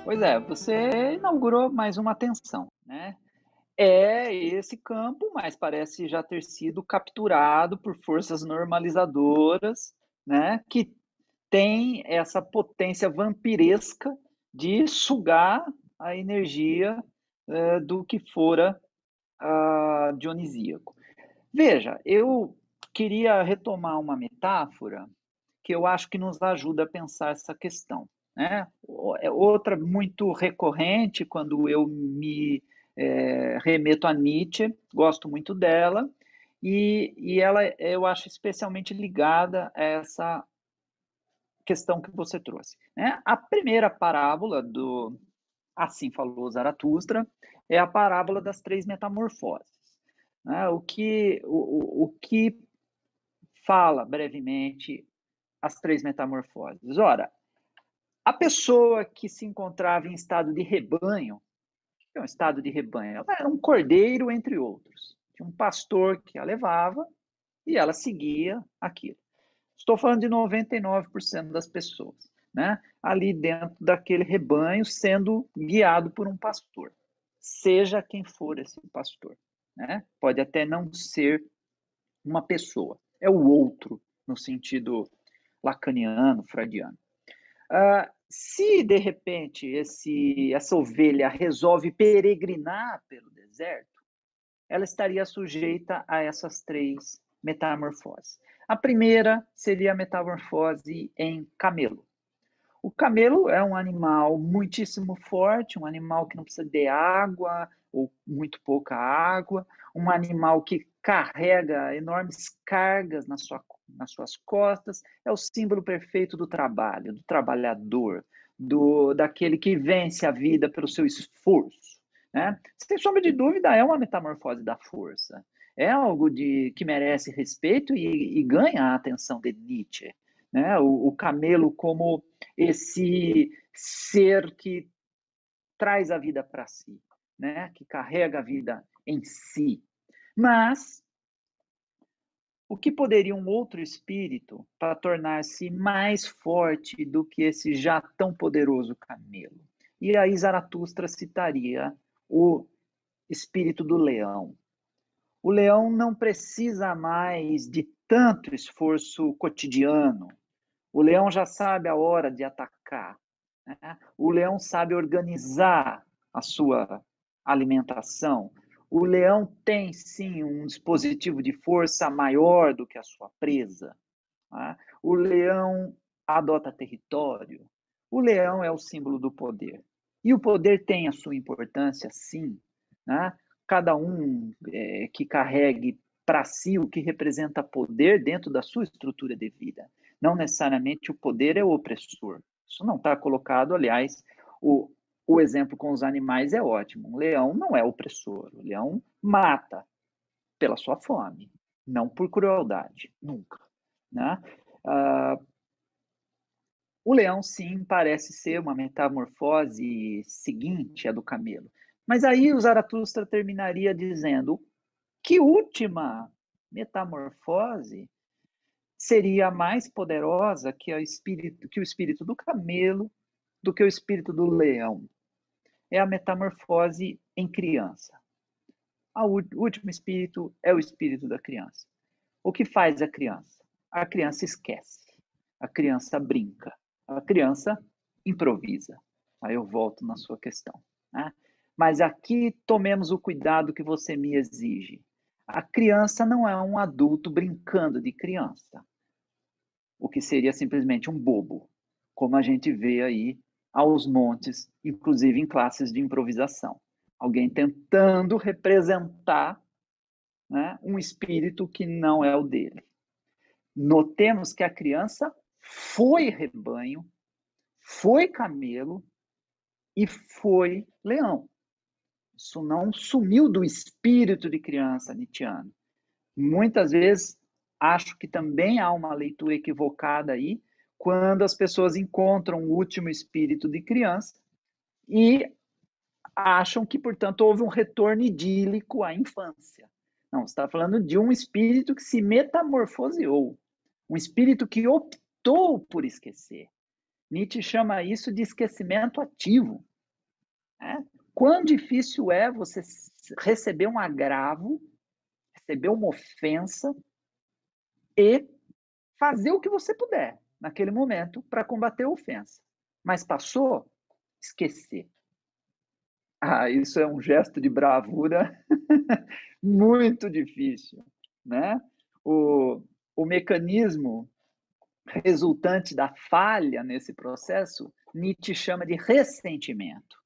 Pois é, você inaugurou mais uma tensão, né. É esse campo, mas parece já ter sido capturado por forças normalizadoras, né, que tem essa potência vampiresca de sugar a energia, do que fora, dionisíaco. Veja, eu queria retomar uma metáfora que eu acho que nos ajuda a pensar essa questão, né. Outra muito recorrente quando eu me, remeto a Nietzsche, gosto muito dela, e ela eu acho especialmente ligada a essa questão que você trouxe, né. A primeira parábola do Assim Falou Zaratustra é a parábola das 3 metamorfoses, né. O que fala brevemente as 3 metamorfoses? Ora, a pessoa que se encontrava em estado de rebanho, o que é um estado de rebanho? Ela era um cordeiro entre outros. Tinha um pastor que a levava e ela seguia aquilo. Estou falando de 99% das pessoas, né? Ali dentro daquele rebanho, sendo guiado por um pastor, seja quem for esse pastor, né? Pode até não ser uma pessoa, é o outro, no sentido lacaniano, freudiano. Se de repente essa ovelha resolve peregrinar pelo deserto, ela estaria sujeita a essas 3 metamorfoses. A primeira seria a metamorfose em camelo. O camelo é um animal muitíssimo forte, um animal que não precisa de água ou muito pouca água, um animal que carrega enormes cargas nas suas costas, é o símbolo perfeito do trabalho, do trabalhador, daquele que vence a vida pelo seu esforço, né? Sem sombra de dúvida, é uma metamorfose da força. É algo que merece respeito e ganha a atenção de Nietzsche, né? O camelo como esse ser que traz a vida para si, né? Que carrega a vida em si. Mas o que poderia um outro espírito para tornar-se mais forte do que esse já tão poderoso camelo? E aí Zaratustra citaria o espírito do leão. O leão não precisa mais de tanto esforço cotidiano. O leão já sabe a hora de atacar, né? O leão sabe organizar a sua alimentação. O leão tem sim um dispositivo de força maior do que a sua presa, né? O leão adota território. O leão é o símbolo do poder. E o poder tem a sua importância, sim, né? Cada um que carregue para si o que representa poder dentro da sua estrutura de vida. Não necessariamente o poder é o opressor. Isso não está colocado, aliás, o, o exemplo com os animais é ótimo. Um leão não é opressor. O leão mata pela sua fome, não por crueldade, nunca, né? Ah, o leão, sim, parece ser uma metamorfose seguinte à do camelo. Mas aí o Zaratustra terminaria dizendo que última metamorfose seria mais poderosa que o espírito do camelo, do que o espírito do leão. É a metamorfose em criança. O último espírito é o espírito da criança. O que faz a criança? A criança esquece, a criança brinca, a criança improvisa. Aí eu volto na sua questão, né? Mas aqui tomemos o cuidado que você me exige. A criança não é um adulto brincando de criança, o que seria simplesmente um bobo, como a gente vê aí aos montes, inclusive em classes de improvisação. Alguém tentando representar, né, um espírito que não é o dele. Notemos que a criança foi rebanho, foi camelo e foi leão. Isso não sumiu do espírito de criança nietzschiano. Muitas vezes acho que também há uma leitura equivocada aí, quando as pessoas encontram o último espírito de criança e acham que, portanto, houve um retorno idílico à infância. Não, você está falando de um espírito que se metamorfoseou, um espírito que optou por esquecer. Nietzsche chama isso de esquecimento ativo. né? Quão difícil é você receber um agravo, receber uma ofensa e fazer o que você puder naquele momento para combater a ofensa. Mas passou, esquecer. Ah, isso é um gesto de bravura muito difícil, né? O mecanismo resultante da falha nesse processo, Nietzsche chama de ressentimento.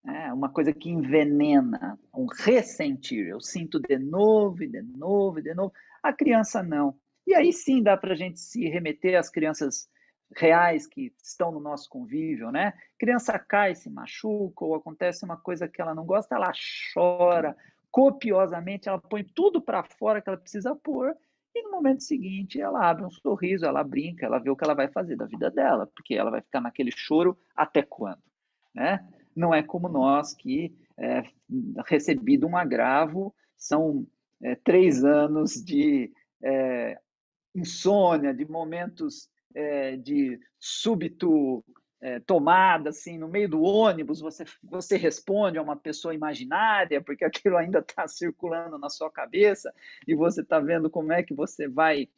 É uma coisa que envenena, um ressentir. Eu sinto de novo, e de novo, e de novo. A criança não. E aí sim dá para a gente se remeter às crianças reais que estão no nosso convívio, né? Criança cai, se machuca, ou acontece uma coisa que ela não gosta, ela chora copiosamente, ela põe tudo para fora que ela precisa pôr, e no momento seguinte ela abre um sorriso, ela brinca, ela vê o que ela vai fazer da vida dela, porque ela vai ficar naquele choro até quando, né? Não é como nós que, recebido um agravo, são 3 anos de insônia, de momentos de súbito tomada, assim, no meio do ônibus, você responde a uma pessoa imaginária, porque aquilo ainda está circulando na sua cabeça, e você está vendo como é que você vai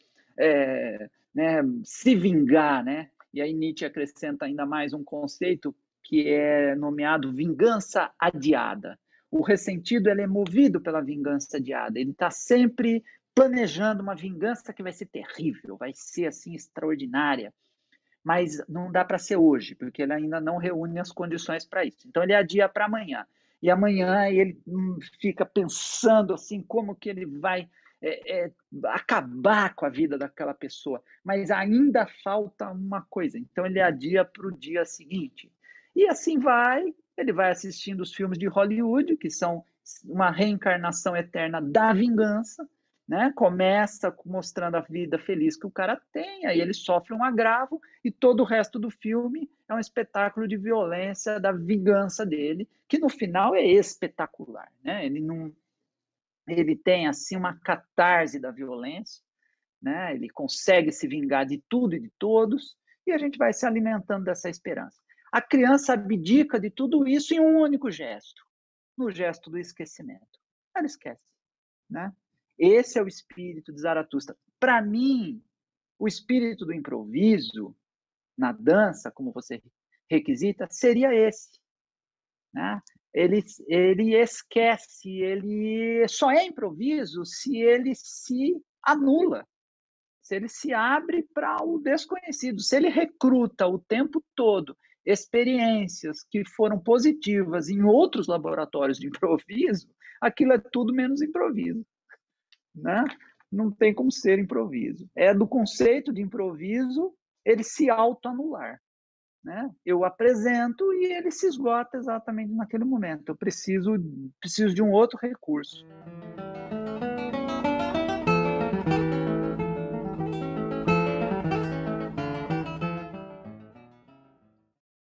né, se vingar, né? E aí Nietzsche acrescenta ainda mais um conceito que é nomeado vingança adiada. O ressentido ele é movido pela vingança adiada, ele está sempre planejando uma vingança que vai ser terrível, vai ser assim extraordinária, mas não dá para ser hoje, porque ele ainda não reúne as condições para isso. Então ele adia para amanhã. E amanhã ele fica pensando assim como que ele vai acabar com a vida daquela pessoa, mas ainda falta uma coisa. Então ele adia para o dia seguinte. E assim vai, ele vai assistindo os filmes de Hollywood, que são uma reencarnação eterna da vingança, né? Começa mostrando a vida feliz que o cara tem, aí ele sofre um agravo e todo o resto do filme é um espetáculo de violência, da vingança dele, que no final é espetacular, né? Ele tem assim uma catarse da violência, né? Ele consegue se vingar de tudo e de todos, e a gente vai se alimentando dessa esperança. A criança abdica de tudo isso em um único gesto, no gesto do esquecimento. Ela esquece, né? Esse é o espírito de Zaratustra. Para mim, o espírito do improviso na dança, como você requisita, seria esse, né? Ele esquece, ele só é improviso se ele se anula, se ele se abre para o desconhecido, se ele recruta o tempo todo experiências que foram positivas em outros laboratórios de improviso, aquilo é tudo menos improviso, né? Não tem como ser improviso. É do conceito de improviso ele se autoanular, né? Eu apresento e ele se esgota exatamente naquele momento. Eu preciso de um outro recurso.